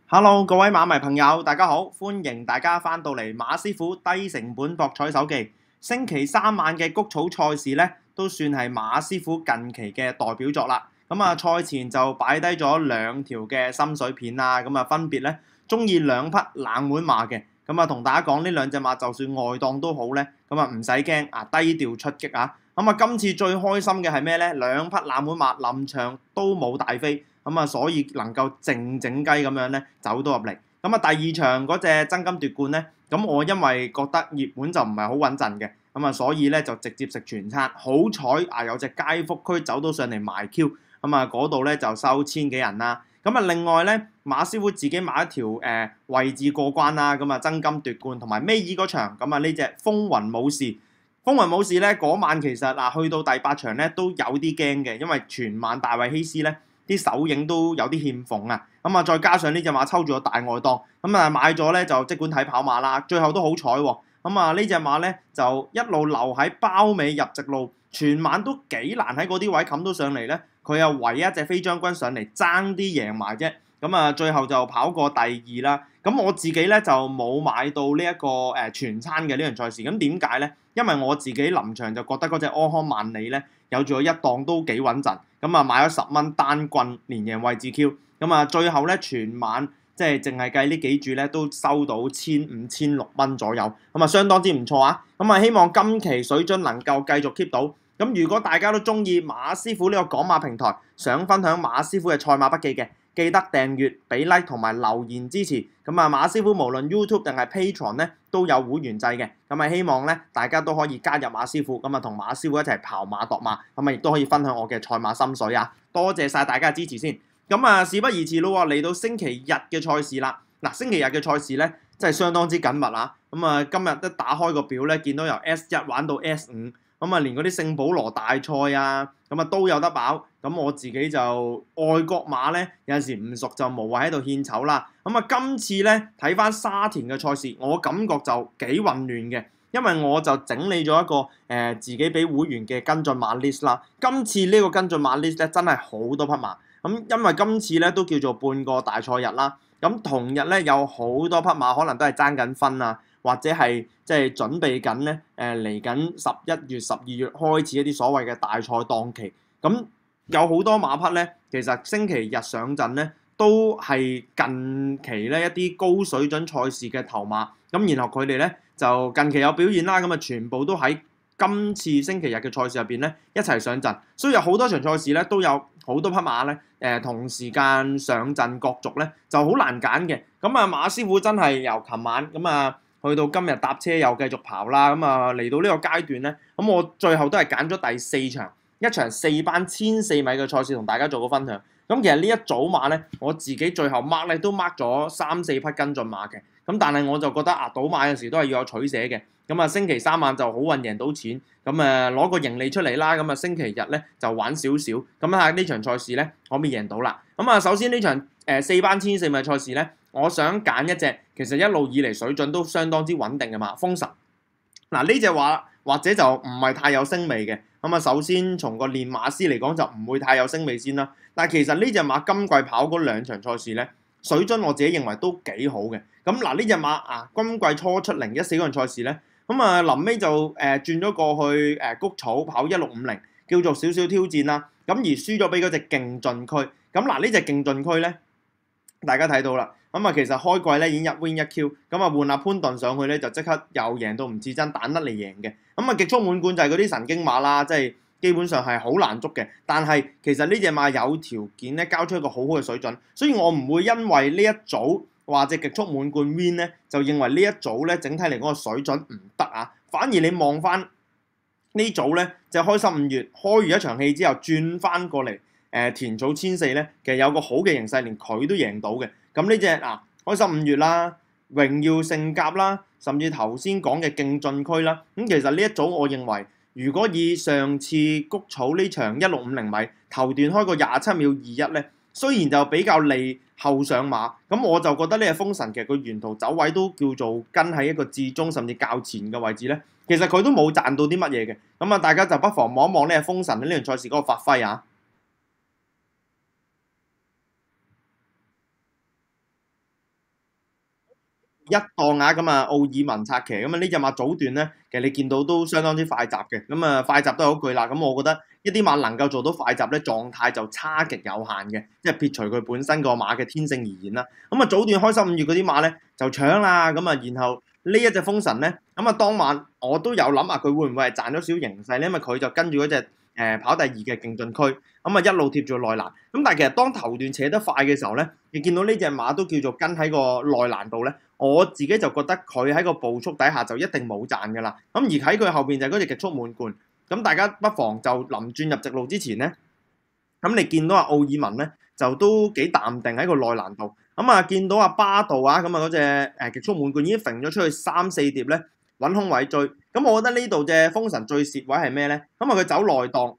Hello，各位馬迷朋友，大家好，歡迎大家翻到嚟馬師傅低成本博彩手記。星期三晚嘅谷草賽事呢，都算係馬師傅近期嘅代表作啦。賽前就擺低咗兩條嘅心水片啦，分別呢中意兩匹冷門馬嘅，同大家講呢兩隻馬就算外檔都好呢，唔使驚啊，低調出擊啊。今次最開心嘅係咩呢？兩匹冷門馬臨場都冇大飛。所以能夠靜靜雞咁樣咧走到入嚟。第二場嗰隻爭金奪冠咧，我因為覺得熱門就唔係好穩陣嘅，所以咧就直接食全餐。好彩啊，有隻街福區走到上嚟埋 Q，嗰度咧就收千幾人啦。另外咧，馬師傅自己買一條位置過關啦，爭金奪冠同埋尾二嗰場，呢隻風雲武士。風雲武士咧嗰晚其實去到第八場咧都有啲驚嘅，因為全晚大衛希斯咧。啲手影都有啲欠奉啊！再加上呢隻馬抽住個大外檔，買咗咧就即管睇跑馬啦，最後都好彩喎！呢隻馬咧就一路留喺包尾入直路，全晚都幾難喺嗰啲位冚到上嚟咧，佢又唯一隻飛將軍上嚟爭啲贏埋啫，最後就跑過第二啦。我自己咧就冇買到呢一個全餐嘅呢樣賽事，咁點解咧？因為我自己臨場就覺得嗰隻安康萬里咧有住一檔都幾穩陣，買咗10蚊單棍連贏位置 Q，最後咧全晚即係淨係計呢幾注咧都收到1500、1600左右，相當之唔錯啊！希望今期水準能夠繼續 keep 到。如果大家都中意馬師傅呢個講馬平台，想分享馬師傅嘅賽馬筆記嘅，記得訂閱、俾 like 同埋留言支持。馬師傅無論 YouTube 定係 Patreon 咧都有會員制嘅，希望咧大家都可以加入馬師傅，同馬師傅一齊跑馬度馬，亦都可以分享我嘅賽馬心水啊！多謝晒大家嘅支持先。事不宜遲咯，嚟到星期日嘅賽事啦。星期日嘅賽事咧真係相當之緊密啊！今日一打開個表咧，見到由 S1 玩到 S5。連嗰啲聖保羅大賽啊，都有得跑。我自己就外國馬咧，有陣時唔熟就無謂喺度獻醜啦。今次咧睇翻沙田嘅賽事，我感覺就幾混亂嘅，因為我就整理咗一個自己俾會員嘅跟進馬 list 啦。今次呢個跟進馬 list 咧真係好多匹馬。因為今次咧都叫做半個大賽日啦。同日咧有好多匹馬可能都係爭緊分啊。或者係即係準備緊咧，嚟緊11月、12月開始一啲所謂嘅大賽檔期，有好多馬匹咧，其實星期日上陣咧，都係近期咧一啲高水準賽事嘅頭馬，然後佢哋咧就近期有表現啦，全部都喺今次星期日嘅賽事入邊咧一齊上陣，所以有好多場賽事咧都有好多匹馬咧，同時間上陣角逐咧就好難揀嘅，馬師傅真係由琴晚去到今日搭車又繼續跑啦，嚟到呢個階段咧，我最後都係揀咗第4場，一場4班1400米嘅賽事同大家做個分享。其實呢一組馬咧，我自己最後 mark 咧都 mark 咗3-4匹跟進馬嘅，但係我就覺得賭馬有時都係要有取捨嘅，星期三晚就好運贏到錢，攞個盈利出嚟啦，星期日咧就玩少少，睇下呢場賽事咧可唔可以贏到啦。首先呢場4班1400米賽事咧。我想揀一隻其實一路以嚟水準都相當之穩定嘅馬，風神。呢隻話或者就唔係太有星味嘅。首先從個練馬師嚟講就唔會太有星味先啦。但係其實呢隻馬今季跑嗰2場賽事咧，水準我自己認為都幾好嘅。呢隻馬今季初出2014嗰場賽事咧，臨尾就轉咗過去谷草跑1650，叫做少少挑戰啦。而輸咗俾嗰隻勁進區。呢隻勁進區咧，大家睇到啦。其實開季咧已經1 win 1 Q，換阿潘頓上去咧就即刻又贏到唔似真彈得嚟贏嘅。極速滿貫就係嗰啲神經馬啦，即係基本上係好難捉嘅。但係其實呢隻馬有條件咧交出一個好好嘅水準，所以我唔會因為呢一組話隻極速滿貫 win 咧，就認為呢一組咧整體嚟講個水準唔得啊。反而你望翻呢組咧，就開心5月開完一場戲之後轉翻過嚟田草1004咧，其實有個好嘅形勢，連佢都贏到嘅。呢隻開心5月啦，榮耀聖甲啦，甚至頭先講嘅勁進區啦，其實呢一組我認為，如果以上次谷草呢場1650米頭段開個27秒21咧，雖然就比較利後上馬，我就覺得呢隻風神其實佢沿途走位都叫做跟喺一個至中甚至較前嘅位置咧，其實佢都冇賺到啲乜嘢嘅，大家就不妨望一望呢隻風神喺呢場賽事嗰個發揮啊！ .一檔啊，咁啊奧爾文策騎，咁啊呢隻馬早段咧，其實你見到都相當之快閘嘅，咁啊快閘都係嗰句啦，咁我覺得一啲馬能夠做到快閘咧，狀態就差極有限嘅，即係撇除佢本身個馬嘅天性而言啦。咁啊早段開心5月嗰啲馬咧就搶啦，咁啊然後呢一隻風神咧，咁啊當晚我都有諗啊，佢會唔會係賺咗少少形勢咧？因為佢就跟住嗰隻跑第二嘅勁進區。咁啊一路貼住內欄，咁但係其實當頭段扯得快嘅時候咧，你見到呢隻馬都叫做跟喺個內欄度咧，我自己就覺得佢喺個步速底下就一定冇賺㗎啦。咁而喺佢後邊就係嗰隻極速滿貫，咁大家不妨就臨轉入直路之前咧，咁你見到阿奧爾文咧就都幾淡定喺個內欄度，咁啊見到阿巴道啊，咁啊嗰隻極速滿貫已經揈咗出去3-4碟咧，揾空位追，咁我覺得呢度隻風神最蝕位係咩咧？咁啊佢走內檔。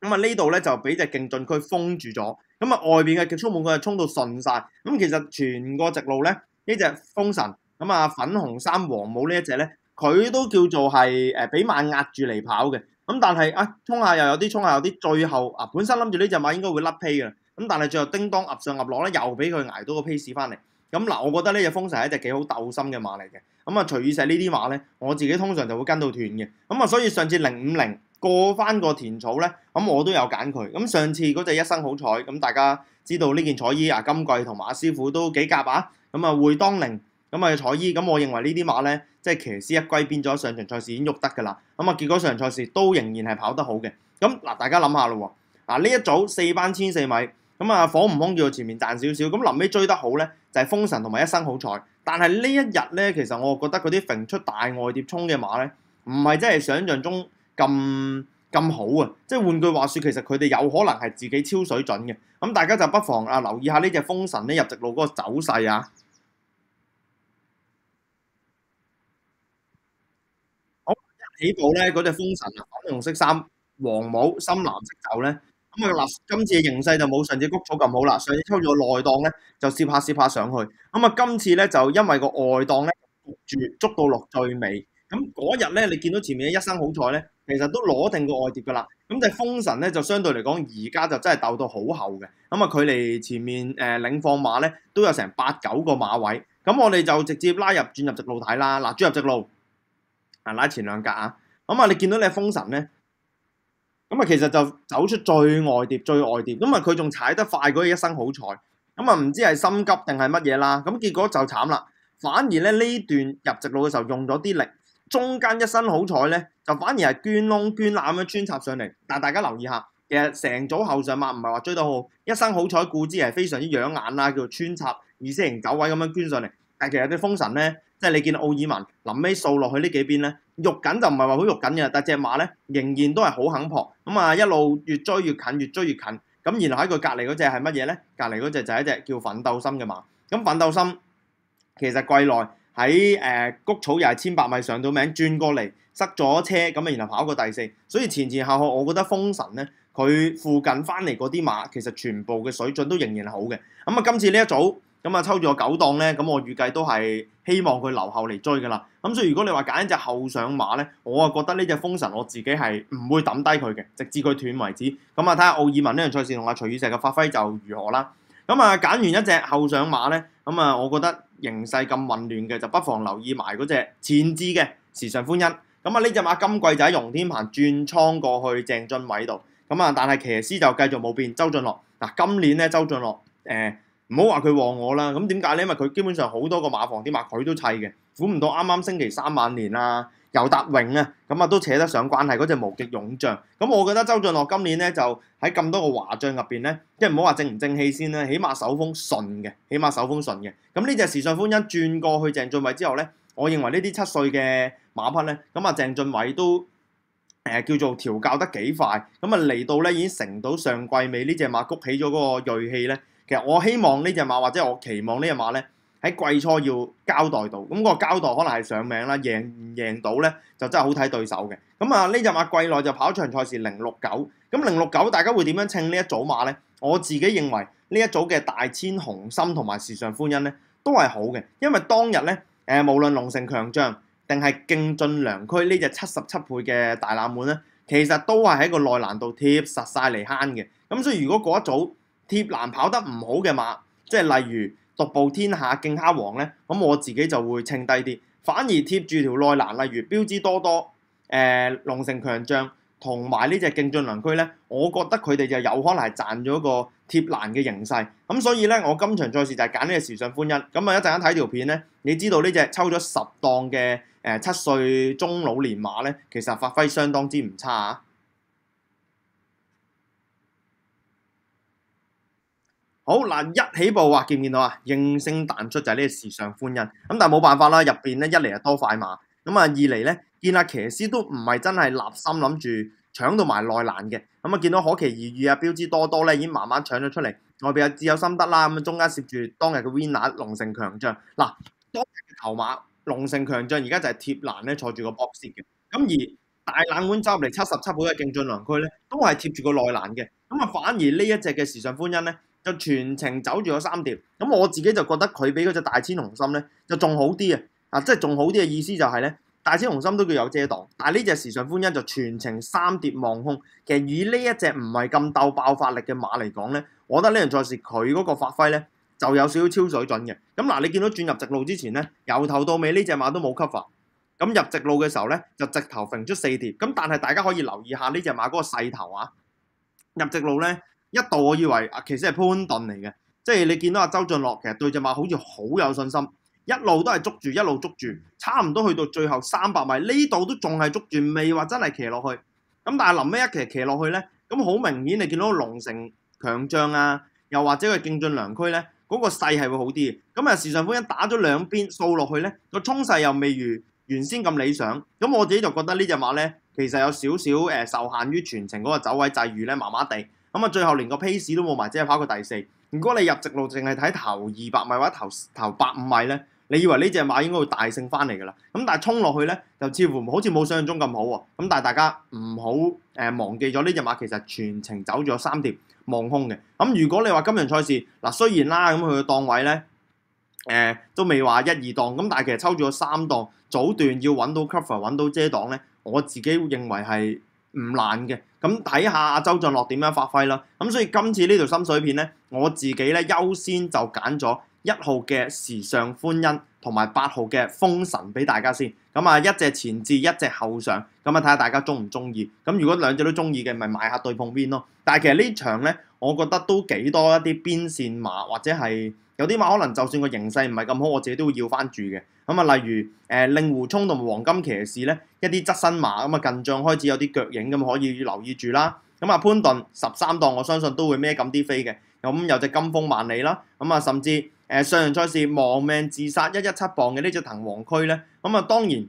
咁啊呢度咧就俾隻勁進區封住咗，咁啊外邊嘅極速滿貫就衝到順晒。咁其實全個直路咧呢隻風神，咁啊粉紅衫黃帽呢一隻咧，佢都叫做係俾馬壓住嚟跑嘅。咁但係啊衝下又有啲，衝下有啲，最後啊本身諗住呢隻馬應該會甩胚嘅，咁但係最後叮當噏上噏落咧，又俾佢捱到個 pace 翻嚟。咁嗱，我覺得呢隻風神係一隻幾好鬥心嘅馬嚟嘅。咁啊隨意石呢啲馬咧，我自己通常就會跟到斷嘅。咁啊所以上次050。過翻個田草咧，咁我都有揀佢。咁上次嗰隻一生好彩，咁大家知道呢件彩衣啊，金貴同馬師傅都幾夾啊。咁啊會當凌，咁啊彩衣，咁我認為呢啲馬咧，即係騎師一歸變咗上場賽事已經喐得㗎啦。咁啊結果上場賽事都仍然係跑得好嘅。咁嗱，大家諗下咯喎，嗱呢一組4班1400米，咁啊火悟空叫做前面賺少少，咁臨尾追得好咧，就係風神同埋一生好彩。但係呢一日咧，其實我覺得嗰啲揈出大外碟衝嘅馬咧，唔係真係想像中咁好啊！即係換句話說，其實佢哋有可能係自己超水準嘅。咁大家就不妨留意下呢隻風神咧入直路嗰個走勢啊！好，一起步咧，嗰隻風神啊，粉紅色衫、黃帽、深藍色袖咧，咁啊嗱，今次嘅形勢就冇上次谷草咁好啦。上次抽咗個內檔咧，就攝下上去。咁啊，今次咧就因為個外檔咧焗住捉到落最尾。咁嗰日咧，你見到前面嘅一生好彩咧，其實都攞定個外碟㗎啦。咁隻風神咧就相對嚟講，而家就真係鬥到好後嘅。咁啊，距離前面領放馬咧都有成8-9個馬位。咁我哋就直接轉入直路睇啦。嗱，轉入直路。拉前兩格啊！咁啊，你見到你風神咧，咁啊，其實就走出最外碟，咁啊，佢仲踩得快嗰一生好彩，咁啊，唔知係心急定係乜嘢啦，咁結果就慘啦，反而咧呢段入直路嘅時候用咗啲力，中間一生好彩咧，就反而係捐窿捐罅咁樣穿插上嚟，但係大家留意下，其實成組後上馬唔係話追得好，一生好彩固之係非常之養眼啦，叫做穿插意識形走位咁樣捐上嚟，但係其實啲風神咧。即係你見到奧爾文臨尾掃落去呢幾邊咧，肉緊就唔係話好肉緊嘅，但係隻馬咧仍然都係好肯撲，咁啊一路越追越近，越追越近，咁然後喺佢隔離嗰隻係乜嘢咧？隔離嗰隻就係一隻叫奮鬥心嘅馬，咁奮鬥心其實季內喺谷草又係1500米上到名，轉過嚟塞咗車，咁啊然後跑過第4，所以前前後後我覺得風神咧佢附近翻嚟嗰啲馬其實全部嘅水準都仍然係好嘅，咁啊今次呢一組。咁啊抽住個9檔咧，咁我預計都係希望佢留後嚟追㗎啦。咁所以如果你話揀一隻後上馬咧，我啊覺得呢隻風神我自己係唔會抌低佢嘅，直至佢斷為止。咁啊睇下奧爾文呢樣賽事同阿徐宇石嘅發揮就如何啦。咁啊揀完一隻後上馬咧，咁啊我覺得形勢咁混亂嘅，就不妨留意埋嗰隻前置嘅時尚歡欣。咁啊呢隻馬今季就喺容天鵬轉倉過去鄭俊偉度。咁啊但係騎師就繼續冇變，周俊樂。嗱今年咧周俊樂唔好話佢旺我啦，咁點解咧？因為佢基本上好多個馬房啲馬佢都砌嘅，估唔到啱啱星期3晚年啊，尤達榮啊，咁啊都扯得上關係嗰隻無極勇將。咁我覺得周俊樂今年咧就喺咁多個華將入邊咧，即係唔好話正唔正氣先啦，起碼手風順嘅，咁呢隻時尚歡欣轉過去鄭俊偉之後咧，我認為呢啲7歲嘅馬匹咧，咁啊鄭俊偉都叫做調教得幾快，咁啊嚟到咧已經成到上季尾呢隻馬谷起咗嗰個鋭氣咧。其實我希望呢隻馬或者我期望呢隻馬咧喺季初要交代到，咁個交代可能係上名啦，贏唔贏到咧就真係好睇對手嘅。咁啊呢隻馬季內就跑場賽事069，咁069大家會點樣稱呢一組馬咧？我自己認為呢一組嘅大千紅心同埋時尚歡欣咧都係好嘅，因為當日咧無論龍城強將定係勁進良區呢隻77倍嘅大冷門咧，其實都係喺個內欄度貼實晒嚟慳嘅。咁所以如果嗰一組貼欄跑得唔好嘅馬，即係例如獨步天下競蝦王咧，咁我自己就會稱低啲，反而貼住條內欄，例如標致多多、龍城強將同埋呢隻勁進良駒咧，我覺得佢哋就有可能係賺咗個貼欄嘅形勢。咁所以咧，我今場賽事就係揀呢隻時尚歡欣。咁啊，一陣間睇條片咧，你知道呢隻抽咗10檔嘅7歲中老年馬咧，其實發揮相當之唔差啊！好嗱，一起步啊，見唔見到啊？應聲彈出就係呢個時尚歡欣。咁但係冇辦法啦，入邊咧一嚟就多快馬，咁啊二嚟咧見阿騎師都唔係真係立心諗住搶到埋內欄嘅。咁啊見到可期而遇啊，標致多多咧已經慢慢搶咗出嚟，外邊有自有心得啦。咁啊中間攝住當日嘅 winner 龍城強將。嗱，當日嘅頭馬龍城強將而家就係貼欄咧坐住個 box 嘅。咁而大冷門走入嚟77號嘅勁進良駒咧，都係貼住個內欄嘅。咁啊反而呢一隻嘅時尚歡欣咧，就全程走住咗3碟，咁我自己就覺得佢比嗰隻大千紅心咧就仲好啲啊！啊，即係仲好啲嘅意思就係咧，大千紅心都叫有遮擋，但係呢隻時尚歡欣就全程3碟望空。其實以呢一隻唔係咁鬥爆發力嘅馬嚟講咧，我覺得呢場賽事佢嗰個發揮咧就有少少超水準嘅。咁嗱，你見到轉入直路之前咧，由頭到尾呢隻馬都冇 cover，咁入直路嘅時候咧就直頭揈出4碟。咁但係大家可以留意下呢隻馬嗰個勢頭啊，入直路咧。一度我以為啊，其實係潘頓嚟嘅，即係你見到阿周俊樂其實對隻馬好似好有信心，一路都係捉住，一路捉住，差唔多去到最後300米呢度都仲係捉住，未話真係騎落去。咁但係臨尾一騎落去咧，咁好明顯你見到龍城強將啊，又或者佢勁進良駒咧，嗰個勢係會好啲嘅。咁啊，時尚歡欣打咗兩邊掃落去咧，個衝勢又未如原先咁理想。咁我自己就覺得呢隻馬咧，其實有少少受限於全程嗰個走位際遇咧，麻麻地。咁啊，最後連個 pace 都冇埋，只係跑過第4。如果你入直路淨係睇頭200米或者頭150米咧，你以為呢隻馬應該會大勝翻嚟㗎啦。咁但係衝落去咧，就似乎好似冇想象中咁好喎。咁但係大家唔好忘記咗呢隻馬其實全程走咗3碟望空嘅。咁如果你話今場賽事嗱，雖然啦咁佢嘅檔位咧都未話1、2檔，咁但係其實抽咗3檔，早段要揾到 cover 揾到遮擋咧，我自己認為係唔難嘅。咁睇下阿周俊樂點樣發揮啦。咁所以今次呢條心水片咧，我自己咧優先就揀咗1號嘅時尚歡欣同埋8號嘅風神俾大家先。咁啊，一隻前置，一隻後上。咁啊，睇下大家中唔中意。咁如果兩隻都中意嘅，咪買下對碰邊咯。但係其實呢場咧，我覺得都幾多一啲邊線馬，或者係有啲馬可能就算個形勢唔係咁好，我自己都會要翻住嘅。咁啊，例如令狐沖同埋黃金騎士咧，一啲側身馬咁啊，近仗開始有啲腳影咁，可以留意住啦。咁啊，潘頓13檔，我相信都會孭咁啲飛嘅。咁有隻金鋒萬里啦，咁啊，甚至上場賽事亡命自殺117磅嘅呢隻藤黃區咧，咁啊當然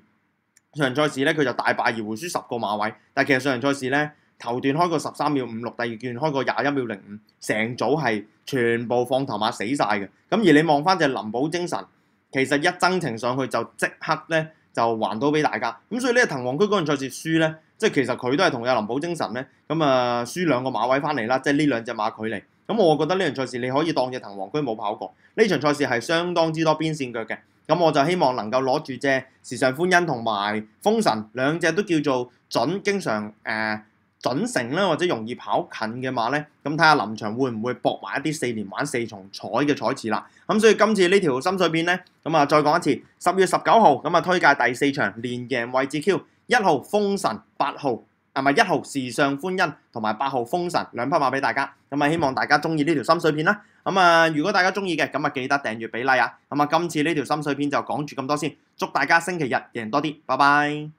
上場賽事咧佢就大敗而回輸10個馬位，但係其實上場賽事咧頭段開過13秒56，第二段開過21秒05，成組係全部放頭馬死晒嘅。咁而你望翻隻林寶精神，其實一增程上去就即刻咧就還到俾大家。咁所以呢個藤黃區嗰場賽事輸咧，即係其實佢都係同有林寶精神咧，咁啊輸2個馬位翻嚟啦，即係呢兩隻馬距離。咁我覺得呢場賽事你可以當隻藤黃區冇跑過，呢場賽事係相當之多邊線腳嘅。咁我就希望能夠攞住隻時尚歡欣同埋風神兩隻都叫做準，經常準成啦，或者容易跑近嘅馬咧，咁睇下臨場會唔會搏埋一啲4連玩4重彩嘅彩池啦。咁所以今次呢條心水片咧，咁啊再講一次，10月19號咁啊推介第4場連贏位置 Q，1號風神，8號1號時尚歡欣同埋8號風神兩匹馬俾大家。咁啊希望大家中意呢條心水片啦。咁啊如果大家中意嘅，咁啊記得訂閱俾 like 啊。咁啊今次呢條心水片就講住咁多先，祝大家星期日贏多啲，拜拜。